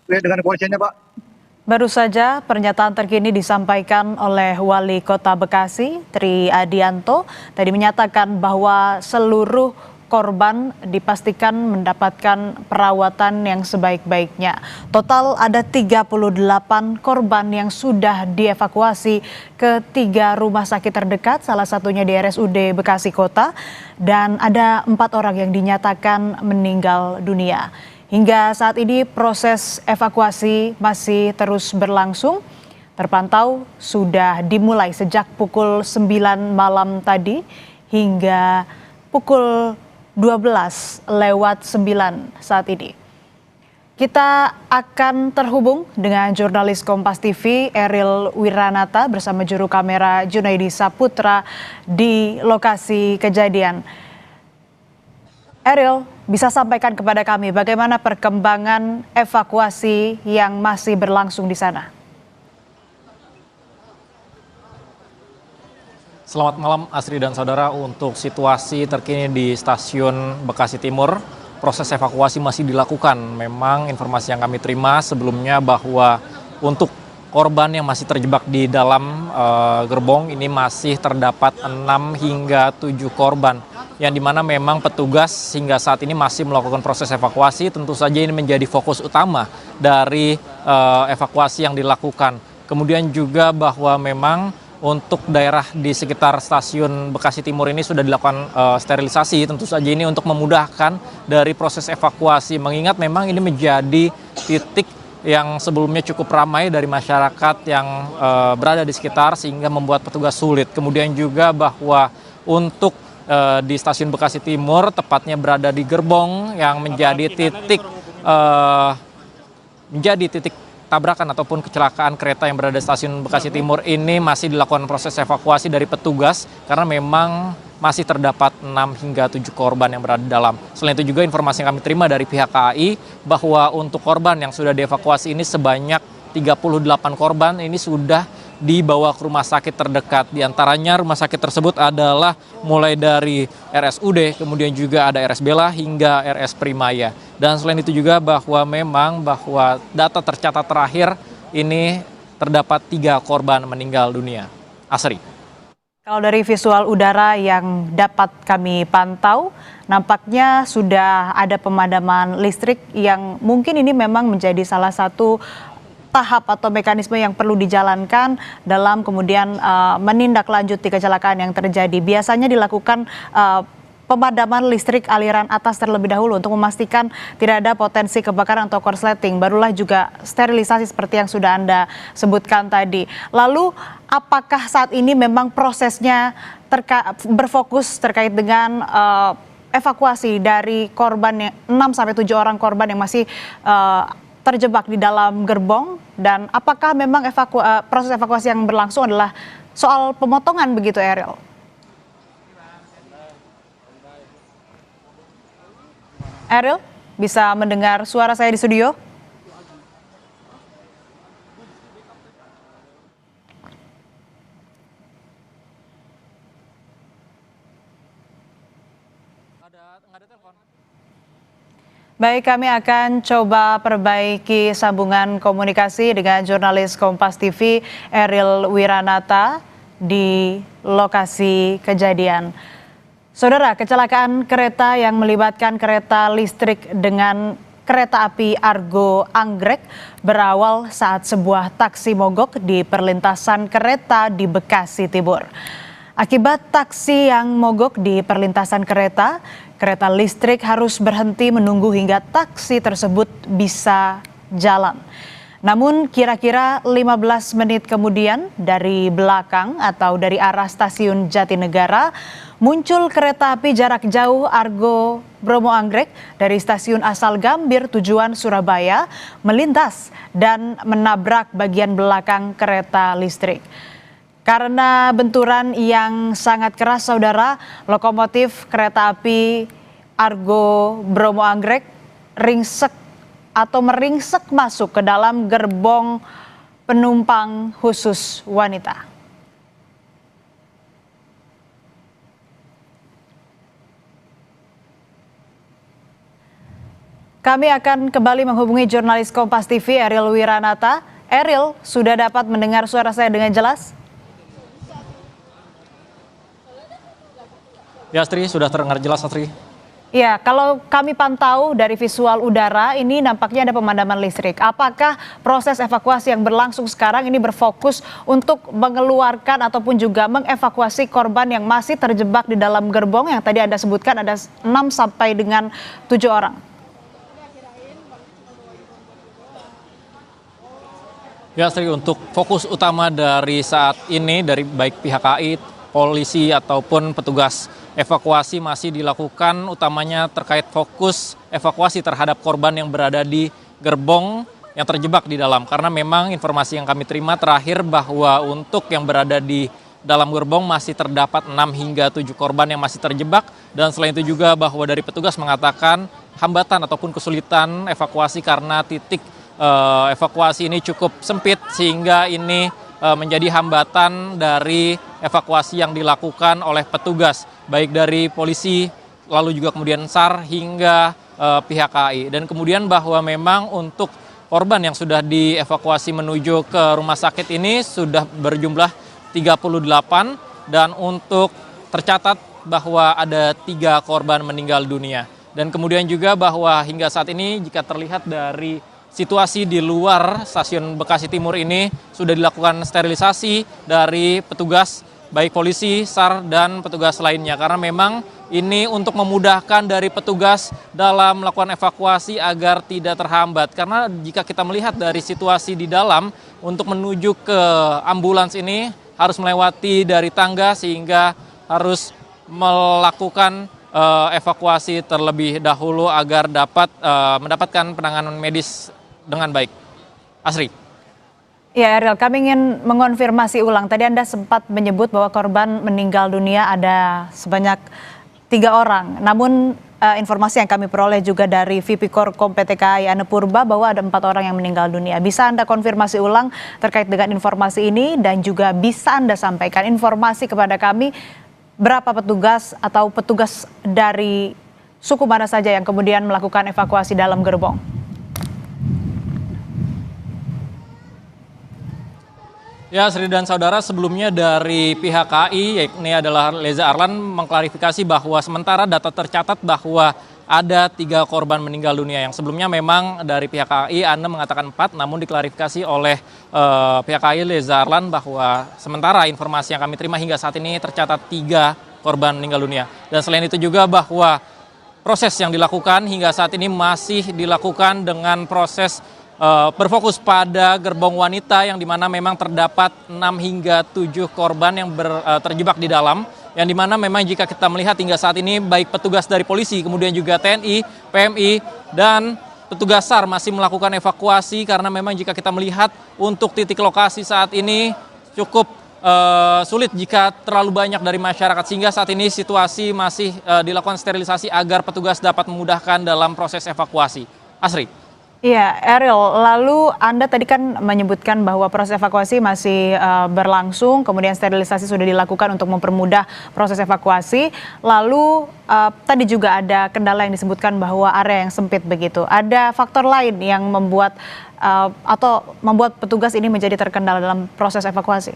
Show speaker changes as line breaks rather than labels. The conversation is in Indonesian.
Dengan kepolisiannya, Pak.
Baru saja pernyataan terkini disampaikan oleh Wali Kota Bekasi, Tri Adianto, tadi menyatakan bahwa seluruh korban dipastikan mendapatkan perawatan yang sebaik-baiknya. Total ada 38 korban yang sudah dievakuasi ke 3 rumah sakit terdekat, salah satunya di RSUD Bekasi Kota, dan ada 4 orang yang dinyatakan meninggal dunia. Hingga saat ini proses evakuasi masih terus berlangsung. Terpantau sudah dimulai sejak pukul 9 malam tadi hingga pukul 12:09 saat ini. Kita akan terhubung dengan jurnalis Kompas TV Eril Wiranata bersama juru kamera Junaidi Saputra di lokasi kejadian. Eril, bisa sampaikan kepada kami bagaimana perkembangan evakuasi yang masih berlangsung di sana?
Selamat malam Asri dan saudara, untuk situasi terkini di stasiun Bekasi Timur, proses evakuasi masih dilakukan. Memang informasi yang kami terima sebelumnya bahwa untuk korban yang masih terjebak di dalam gerbong ini masih terdapat 6 hingga 7 korban. Yang dimana memang petugas hingga saat ini masih melakukan proses evakuasi. Tentu saja ini menjadi fokus utama dari evakuasi yang dilakukan. Kemudian juga bahwa memang untuk daerah di sekitar stasiun Bekasi Timur ini sudah dilakukan sterilisasi. Tentu saja ini untuk memudahkan dari proses evakuasi. Mengingat memang ini menjadi titik yang sebelumnya cukup ramai dari masyarakat yang berada di sekitar sehingga membuat petugas sulit. Kemudian juga bahwa untuk di stasiun Bekasi Timur, tepatnya berada di gerbong yang menjadi titik tabrakan ataupun kecelakaan kereta yang berada di stasiun Bekasi Timur ini masih dilakukan proses evakuasi dari petugas karena memang masih terdapat 6 hingga 7 korban yang berada di dalam. Selain itu juga informasi yang kami terima dari pihak KAI bahwa untuk korban yang sudah dievakuasi ini sebanyak 38 korban ini sudah dibawa ke rumah sakit terdekat. Di antaranya rumah sakit tersebut adalah mulai dari RSUD, kemudian juga ada RS Bella hingga RS Primaya. Dan selain itu juga bahwa data tercatat terakhir ini terdapat 3 korban meninggal dunia. Asri.
Kalau dari visual udara yang dapat kami pantau, nampaknya sudah ada pemadaman listrik yang mungkin ini memang menjadi salah satu tahap atau mekanisme yang perlu dijalankan dalam kemudian menindaklanjuti kecelakaan yang terjadi. Biasanya dilakukan pemadaman listrik aliran atas terlebih dahulu untuk memastikan tidak ada potensi kebakaran atau korsleting. Barulah juga sterilisasi seperti yang sudah Anda sebutkan tadi. Lalu apakah saat ini memang prosesnya berfokus terkait dengan evakuasi dari korban 6-7 orang korban yang masih terjebak di dalam gerbong, dan apakah memang proses evakuasi yang berlangsung adalah soal pemotongan begitu, Eril? Eril, bisa mendengar suara saya di studio? Ada telepon. Baik, kami akan coba perbaiki sambungan komunikasi dengan jurnalis Kompas TV Eril Wiranata di lokasi kejadian. Saudara, kecelakaan kereta yang melibatkan kereta listrik dengan kereta api Argo Anggrek berawal saat sebuah taksi mogok di perlintasan kereta di Bekasi Timur. Akibat taksi yang mogok di perlintasan kereta listrik harus berhenti menunggu hingga taksi tersebut bisa jalan. Namun kira-kira 15 menit kemudian dari belakang atau dari arah stasiun Jatinegara muncul kereta api jarak jauh Argo Bromo Anggrek dari stasiun asal Gambir tujuan Surabaya melintas dan menabrak bagian belakang kereta listrik. Karena benturan yang sangat keras, saudara, lokomotif kereta api Argo Bromo Anggrek meringsek masuk ke dalam gerbong penumpang khusus wanita. Kami akan kembali menghubungi jurnalis Kompas TV Eril Wiranata. Eril, sudah dapat mendengar suara saya dengan jelas?
Ya, Astri, sudah terdengar jelas, Astri.
Ya, kalau kami pantau dari visual udara, ini nampaknya ada pemadaman listrik. Apakah proses evakuasi yang berlangsung sekarang ini berfokus untuk mengeluarkan ataupun juga mengevakuasi korban yang masih terjebak di dalam gerbong yang tadi Anda sebutkan ada 6 sampai dengan 7 orang?
Ya, Astri, untuk fokus utama dari saat ini dari baik pihak KAI, polisi ataupun petugas evakuasi masih dilakukan utamanya terkait fokus evakuasi terhadap korban yang berada di gerbong yang terjebak di dalam. Karena memang informasi yang kami terima terakhir bahwa untuk yang berada di dalam gerbong masih terdapat 6 hingga 7 korban yang masih terjebak. Dan selain itu juga bahwa dari petugas mengatakan hambatan ataupun kesulitan evakuasi karena titik evakuasi ini cukup sempit sehingga ini menjadi hambatan dari evakuasi yang dilakukan oleh petugas baik dari polisi lalu juga kemudian SAR hingga pihak KAI. Dan kemudian bahwa memang untuk korban yang sudah dievakuasi menuju ke rumah sakit ini sudah berjumlah 38 dan untuk tercatat bahwa ada 3 korban meninggal dunia. Dan kemudian juga bahwa hingga saat ini jika terlihat dari situasi di luar stasiun Bekasi Timur ini sudah dilakukan sterilisasi dari petugas baik polisi, SAR, dan petugas lainnya. Karena memang ini untuk memudahkan dari petugas dalam melakukan evakuasi agar tidak terhambat. Karena jika kita melihat dari situasi di dalam untuk menuju ke ambulans ini harus melewati dari tangga sehingga harus melakukan evakuasi terlebih dahulu agar dapat mendapatkan penanganan medis dengan baik. Asri.
Ya, Eril, kami ingin mengonfirmasi ulang. Tadi Anda sempat menyebut bahwa korban meninggal dunia ada sebanyak 3 orang. Namun informasi yang kami peroleh juga dari VP Korkom PT KAI Ane Purba bahwa ada 4 orang yang meninggal dunia. Bisa Anda konfirmasi ulang terkait dengan informasi ini dan juga bisa Anda sampaikan informasi kepada kami berapa petugas atau petugas dari suku mana saja yang kemudian melakukan evakuasi dalam gerbong?
Ya, Sri dan saudara, sebelumnya dari pihak KAI, yakni adalah Leza Arlan, mengklarifikasi bahwa sementara data tercatat bahwa ada 3 korban meninggal dunia. Yang sebelumnya memang dari pihak KAI, Anda mengatakan 4, namun diklarifikasi oleh pihak KAI Leza Arlan bahwa sementara informasi yang kami terima hingga saat ini tercatat 3 korban meninggal dunia. Dan selain itu juga bahwa proses yang dilakukan hingga saat ini masih dilakukan dengan proses berfokus pada gerbong wanita yang dimana memang terdapat 6 hingga 7 korban yang terjebak di dalam, yang dimana memang jika kita melihat hingga saat ini baik petugas dari polisi kemudian juga TNI, PMI dan petugas SAR masih melakukan evakuasi karena memang jika kita melihat untuk titik lokasi saat ini cukup sulit jika terlalu banyak dari masyarakat sehingga saat ini situasi masih dilakukan sterilisasi agar petugas dapat memudahkan dalam proses evakuasi. Asri.
Iya, Eril, lalu Anda tadi kan menyebutkan bahwa proses evakuasi masih berlangsung, kemudian sterilisasi sudah dilakukan untuk mempermudah proses evakuasi. Lalu tadi juga ada kendala yang disebutkan bahwa area yang sempit begitu. Ada faktor lain yang membuat atau membuat petugas ini menjadi terkendala dalam proses evakuasi?